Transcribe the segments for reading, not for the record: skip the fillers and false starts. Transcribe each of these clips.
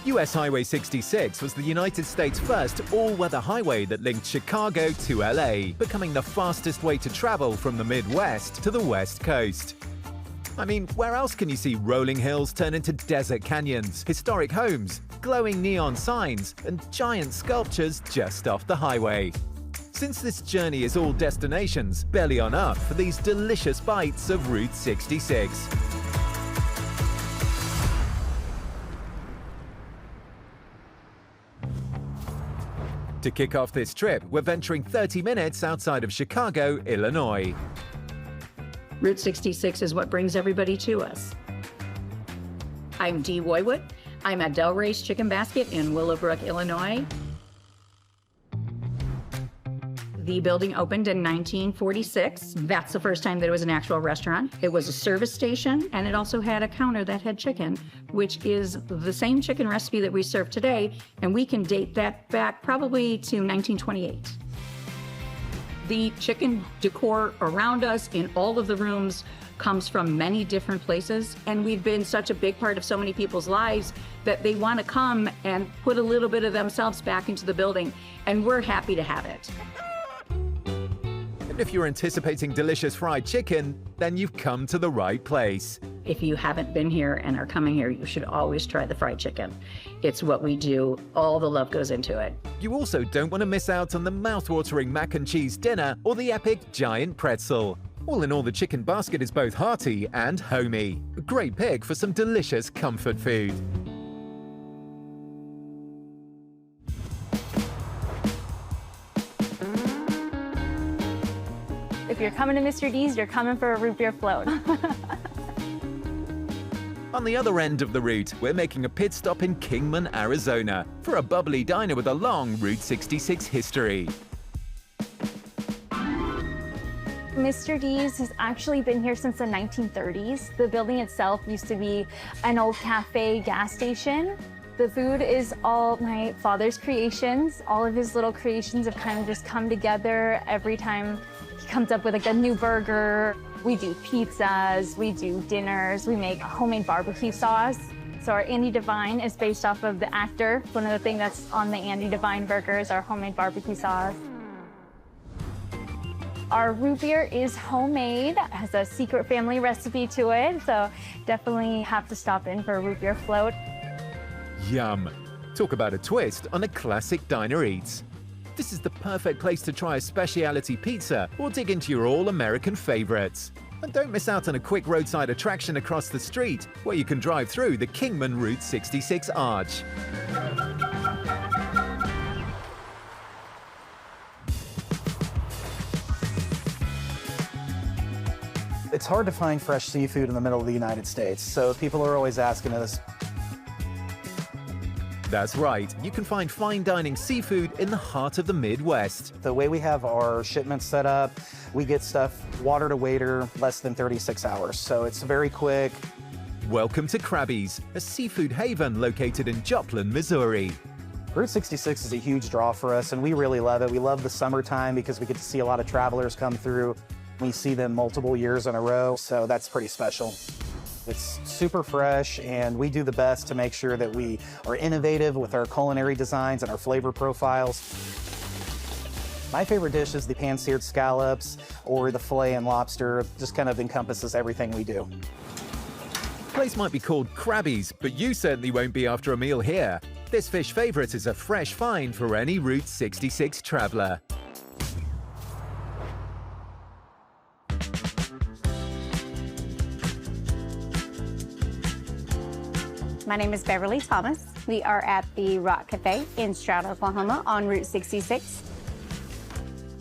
US Highway 66 was the United States' first all-weather highway that linked Chicago to LA, becoming the fastest way to travel from the Midwest to the West Coast. I mean, where else can you see rolling hills turn into desert canyons, historic homes, glowing neon signs, and giant sculptures just off the highway? Since this journey is all destinations, belly on up for these delicious bites of Route 66. To kick off this trip, we're venturing 30 minutes outside of Chicago, Illinois. Route 66 is what brings everybody to us. I'm Dee Woywood. I'm at Del Rey's Chicken Basket in Willowbrook, Illinois. The building opened in 1946. That's the first time that it was an actual restaurant. It was a service station, and it also had a counter that had chicken, which is the same chicken recipe that we serve today, and we can date that back probably to 1928. The chicken decor around us in all of the rooms comes from many different places, and we've been such a big part of so many people's lives that they want to come and put a little bit of themselves back into the building, and we're happy to have it. If you're anticipating delicious fried chicken, then you've come to the right place. If you haven't been here and are coming here, you should always try the fried chicken. It's what we do. All the love goes into it. You also don't want to miss out on the mouth-watering mac and cheese dinner or the epic giant pretzel. All in all, the chicken basket is both hearty and homey. A great pick for some delicious comfort food. If you're coming to Mr. D's, you're coming for a root beer float. On the other end of the route, we're making a pit stop in Kingman, Arizona, for a bubbly diner with a long Route 66 history. Mr. D's has actually been here since the 1930s. The building itself used to be an old cafe gas station. The food is all my father's creations. All of his little creations have kind of just come together every time he comes up with like a new burger. We do pizzas, we do dinners, we make homemade barbecue sauce. So our Andy Devine is based off of the actor. One of the things that's on the Andy Devine burger is our homemade barbecue sauce. Our root beer is homemade, has a secret family recipe to it, so definitely have to stop in for a root beer float. Yum! Talk about a twist on a classic diner eats. This is the perfect place to try a specialty pizza or dig into your all-American favorites. And don't miss out on a quick roadside attraction across the street where you can drive through the Kingman Route 66 arch. It's hard to find fresh seafood in the middle of the United States, so people are always asking us. That's right, you can find fine dining seafood in the heart of the Midwest. The way we have our shipments set up, we get stuff water to waiter less than 36 hours, so it's very quick. Welcome to Krabby's, a seafood haven located in Joplin, Missouri. Route 66 is a huge draw for us, and we really love it. We love the summertime because we get to see a lot of travelers come through. We see them multiple years in a row, so that's pretty special. It's super fresh, and we do the best to make sure that we are innovative with our culinary designs and our flavor profiles. My favorite dish is the pan-seared scallops or the filet and lobster. It just kind of encompasses everything we do. The place might be called Krabby's, but you certainly won't be after a meal here. This fish favorite is a fresh find for any Route 66 traveler. My name is Beverly Thomas. We are at the Rock Cafe in Stroud, Oklahoma on Route 66.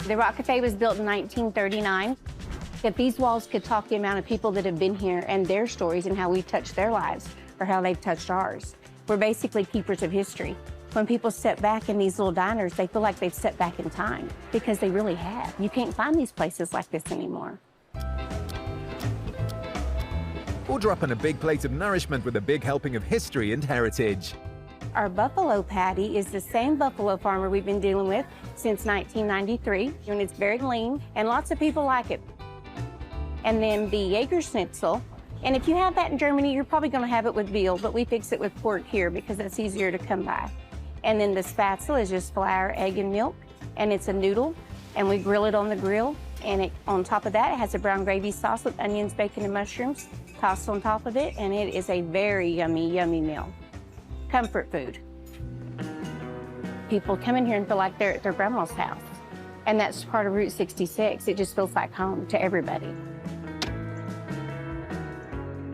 The Rock Cafe was built in 1939. If these walls could talk the amount of people that have been here and their stories and how we've touched their lives or how they've touched ours, we're basically keepers of history. When people step back in these little diners, they feel like they've stepped back in time because they really have. You can't find these places like this anymore. Order up on a big plate of nourishment with a big helping of history and heritage. Our buffalo patty is the same buffalo farmer we've been dealing with since 1993, and it's very lean, and lots of people like it. And then the Jaeger schnitzel And if you have that in Germany, you're probably going to have it with veal, but we fix it with pork here because it's easier to come by. And then the spatzel is just flour, egg, and milk, and it's a noodle, and we grill it on the grill. And on top of that, it has a brown gravy sauce with onions, bacon, and mushrooms tossed on top of it, and it is a very yummy, yummy meal. Comfort food. People come in here and feel like they're at their grandma's house. And that's part of Route 66. It just feels like home to everybody.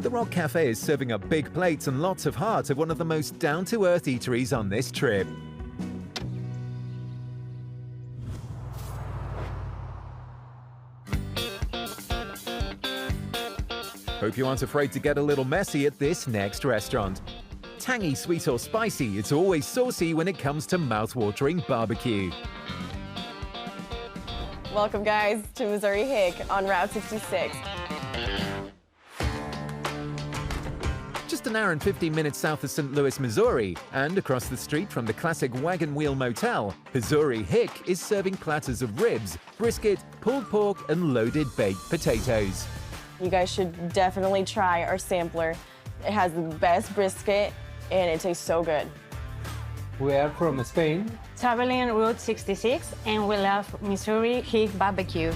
The Rock Cafe is serving up big plates and lots of heart of one of the most down-to-earth eateries on this trip. Hope you aren't afraid to get a little messy at this next restaurant. Tangy, sweet or spicy, it's always saucy when it comes to mouth-watering barbecue. Welcome guys to Missouri Hick on Route 66. Just an hour and 15 minutes south of St. Louis, Missouri, and across the street from the classic Wagon Wheel Motel, Missouri Hick is serving platters of ribs, brisket, pulled pork, and loaded baked potatoes. You guys should definitely try our sampler. It has the best brisket and it tastes so good. We are from Spain. Traveling Route 66, and we love Missouri Hick barbecue.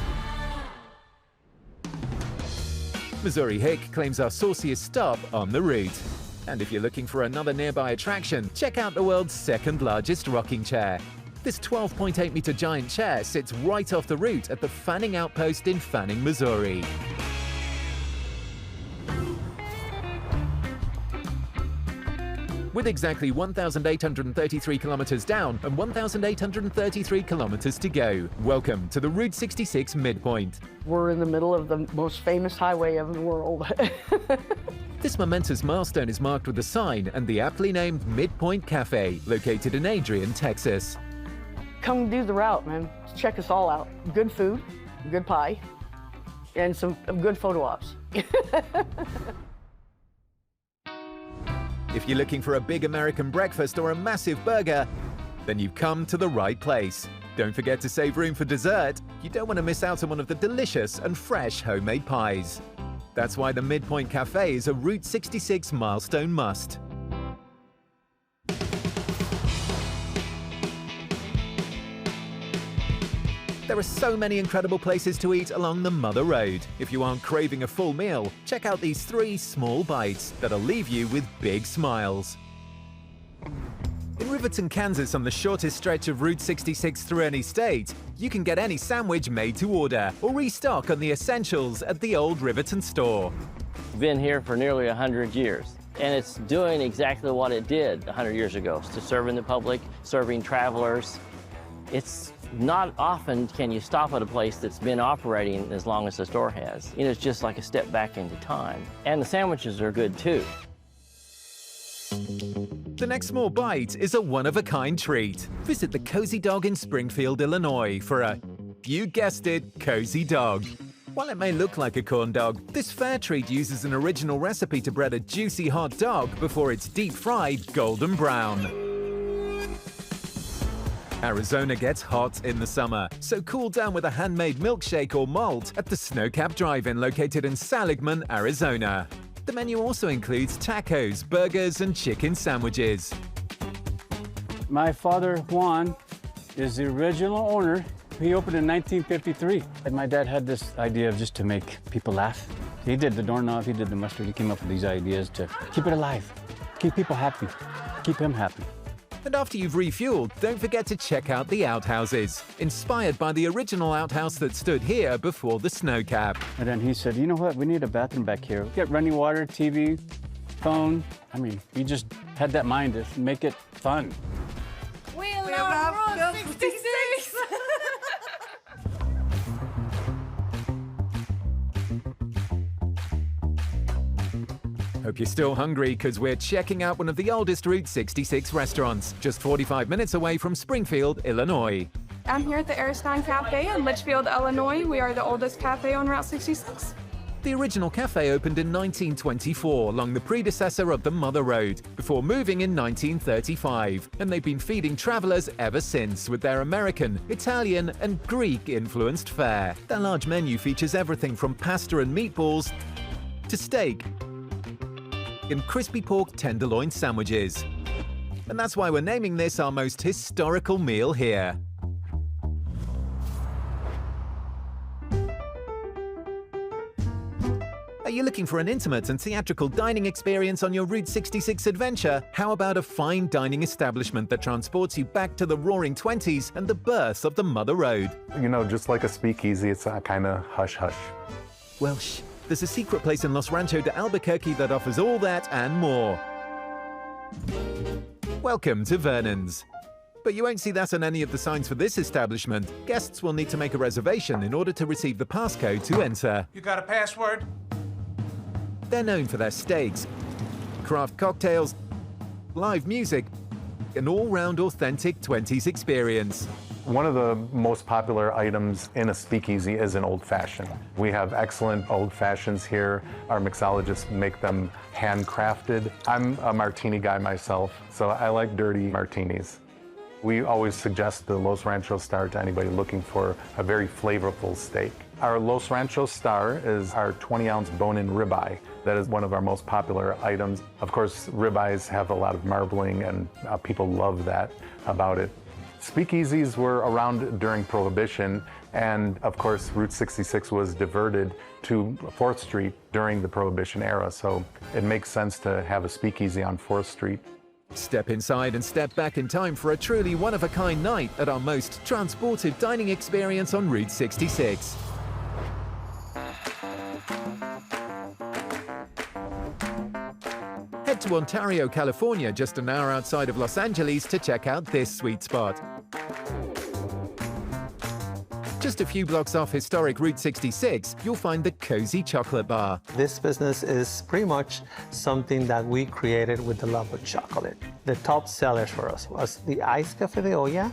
Missouri Hick claims our sauciest stop on the route. And if you're looking for another nearby attraction, check out the world's second largest rocking chair. This 12.8-meter giant chair sits right off the route at the Fanning Outpost in Fanning, Missouri. With exactly 1,833 kilometers down and 1,833 kilometers to go, welcome to the Route 66 midpoint. We're in the middle of the most famous highway in the world. This momentous milestone is marked with a sign and the aptly named Midpoint Cafe, located in Adrian, Texas. Come do the route, man. Check us all out. Good food, good pie, and some good photo ops. If you're looking for a big American breakfast or a massive burger, then you've come to the right place. Don't forget to save room for dessert. You don't want to miss out on one of the delicious and fresh homemade pies. That's why the Midpoint Cafe is a Route 66 milestone must. There are so many incredible places to eat along the Mother Road. If you aren't craving a full meal, check out these 3 small bites that'll leave you with big smiles. In Riverton, Kansas, on the shortest stretch of Route 66 through any state, you can get any sandwich made to order or restock on the essentials at the old Riverton store. Been here for nearly 100 years, and it's doing exactly what it did 100 years ago, to serving the public, serving travelers. It's not often can you stop at a place that's been operating as long as the store has. You know, it's just like a step back into time. And the sandwiches are good too. The next small bite is a one-of-a-kind treat. Visit the Cozy Dog in Springfield, Illinois for a, you guessed it, cozy dog. While it may look like a corn dog, this fair treat uses an original recipe to bread a juicy hot dog before it's deep-fried golden brown. Arizona gets hot in the summer, so cool down with a handmade milkshake or malt at the Snowcap Drive-In located in Seligman, Arizona. The menu also includes tacos, burgers, and chicken sandwiches. My father, Juan, is the original owner. He opened in 1953. And my dad had this idea of just to make people laugh. He did the doorknob, he did the mustard, he came up with these ideas to keep it alive, keep people happy, keep him happy. And after you've refueled, don't forget to check out the outhouses, inspired by the original outhouse that stood here before the snow cap. And then he said, you know what, we need a bathroom back here. Get running water, TV, phone. I mean, he just had that mind to make it fun. We love Route 66! Hope you're still hungry, because we're checking out one of the oldest Route 66 restaurants, just 45 minutes away from Springfield, Illinois. I'm here at the Ariston Cafe in Litchfield, Illinois. We are the oldest cafe on Route 66. The original cafe opened in 1924 along the predecessor of the Mother Road, before moving in 1935, and they've been feeding travelers ever since with their American, Italian, and Greek-influenced fare. Their large menu features everything from pasta and meatballs to steak and crispy pork tenderloin sandwiches. And that's why we're naming this our most historical meal here. Are you looking for an intimate and theatrical dining experience on your Route 66 adventure? How about a fine dining establishment that transports you back to the roaring 20s and the birth of the Mother Road? You know, just like a speakeasy, it's a kind of hush-hush. Well, there's a secret place in Los Rancho de Albuquerque that offers all that and more. Welcome to Vernon's. But you won't see that on any of the signs for this establishment. Guests will need to make a reservation in order to receive the passcode to enter. You got a password? They're known for their steaks, craft cocktails, live music, an all-round authentic 20s experience. One of the most popular items in a speakeasy is an old-fashioned. We have excellent old-fashions here. Our mixologists make them handcrafted. I'm a martini guy myself, so I like dirty martinis. We always suggest the Los Ranchos Star to anybody looking for a very flavorful steak. Our Los Ranchos Star is our 20-ounce bone-in ribeye. That is one of our most popular items. Of course, ribeyes have a lot of marbling, and people love that about it. Speakeasies were around during Prohibition, and of course, Route 66 was diverted to 4th Street during the Prohibition era, so it makes sense to have a speakeasy on 4th Street. Step inside and step back in time for a truly one-of-a-kind night at our most transportive dining experience on Route 66. Head to Ontario, California, just an hour outside of Los Angeles to check out this sweet spot. Just a few blocks off historic Route 66, you'll find the Cozy Chocolate Bar. This business is pretty much something that we created with the love of chocolate. The top sellers for us was the iced Café de Olla,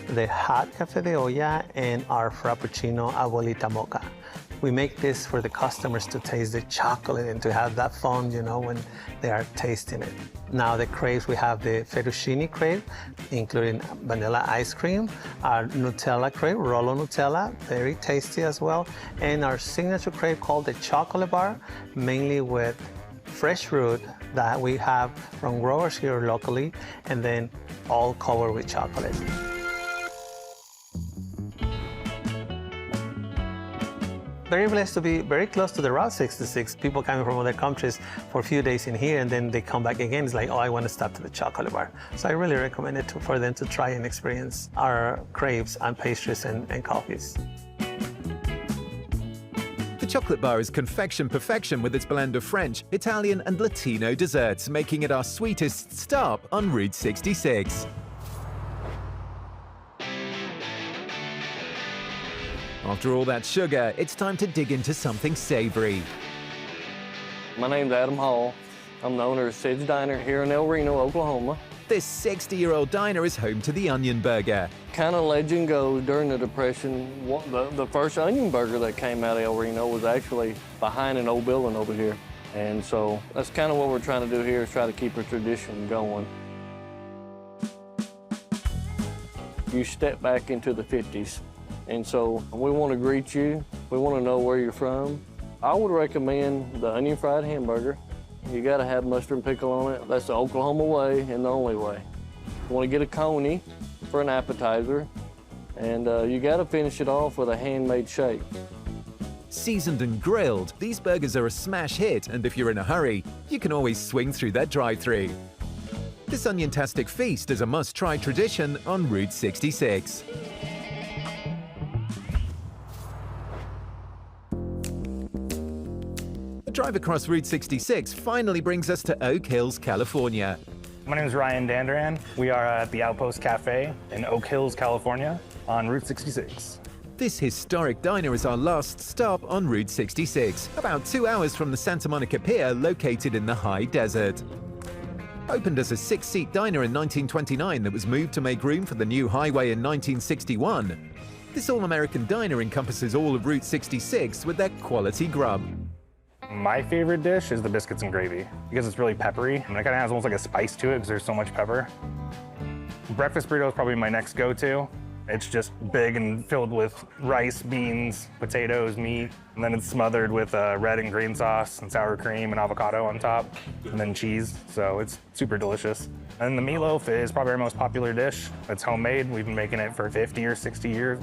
the hot Café de Olla, and our Frappuccino Abuelita Mocha. We make this for the customers to taste the chocolate and to have that fun, you know, when they are tasting it. Now the crepes, we have the fettuccine crepe, including vanilla ice cream, our Nutella crepe, Rolo Nutella, very tasty as well, and our signature crepe called the chocolate bar, mainly with fresh fruit that we have from growers here locally, and then all covered with chocolate. Very blessed to be very close to the Route 66. People coming from other countries for a few days in here, and then they come back again. It's like, oh, I want to stop to the chocolate bar. So I really recommend it for them to try and experience our crepes and pastries and coffees. The chocolate bar is confection perfection with its blend of French, Italian, and Latino desserts, making it our sweetest stop on Route 66. After all that sugar, it's time to dig into something savory. My name's Adam Hall. I'm the owner of Sid's Diner here in El Reno, Oklahoma. This 60-year-old diner is home to the Onion Burger. Kind of legend goes, during the Depression, the first onion burger that came out of El Reno was actually behind an old building over here. And so that's kind of what we're trying to do here, is try to keep a tradition going. You step back into the 50s. And so we want to greet you. We want to know where you're from. I would recommend the onion fried hamburger. You got to have mustard and pickle on it. That's the Oklahoma way and the only way. You want to get a coney for an appetizer, and you got to finish it off with a handmade shake. Seasoned and grilled, these burgers are a smash hit, and if you're in a hurry, you can always swing through their drive-thru. This onion-tastic feast is a must-try tradition on Route 66. The drive across Route 66 finally brings us to Oak Hills, California. My name is Ryan Dandaran. We are at the Outpost Cafe in Oak Hills, California on Route 66. This historic diner is our last stop on Route 66, about 2 hours from the Santa Monica Pier located in the high desert. Opened as a 6-seat diner in 1929 that was moved to make room for the new highway in 1961, this all-American diner encompasses all of Route 66 with their quality grub. My favorite dish is the biscuits and gravy because it's really peppery and it kind of has almost like a spice to it because there's so much pepper. Breakfast burrito is probably my next go-to. It's just big and filled with rice, beans, potatoes, meat, and then it's smothered with red and green sauce and sour cream and avocado on top, and then cheese, so it's super delicious. And the meatloaf is probably our most popular dish. It's homemade. We've been making it for 50 or 60 years.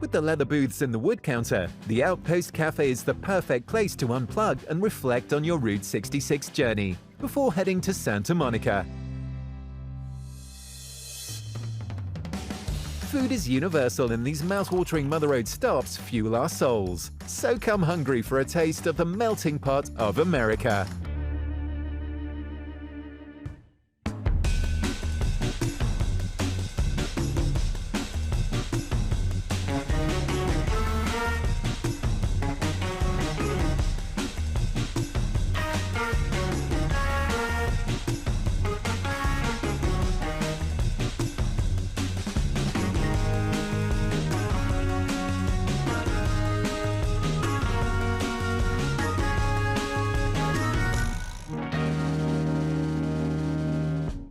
With the leather booths and the wood counter, the Outpost Cafe is the perfect place to unplug and reflect on your Route 66 journey before heading to Santa Monica. Food is universal, and these mouth-watering Mother Road stops fuel our souls. So come hungry for a taste of the melting pot of America.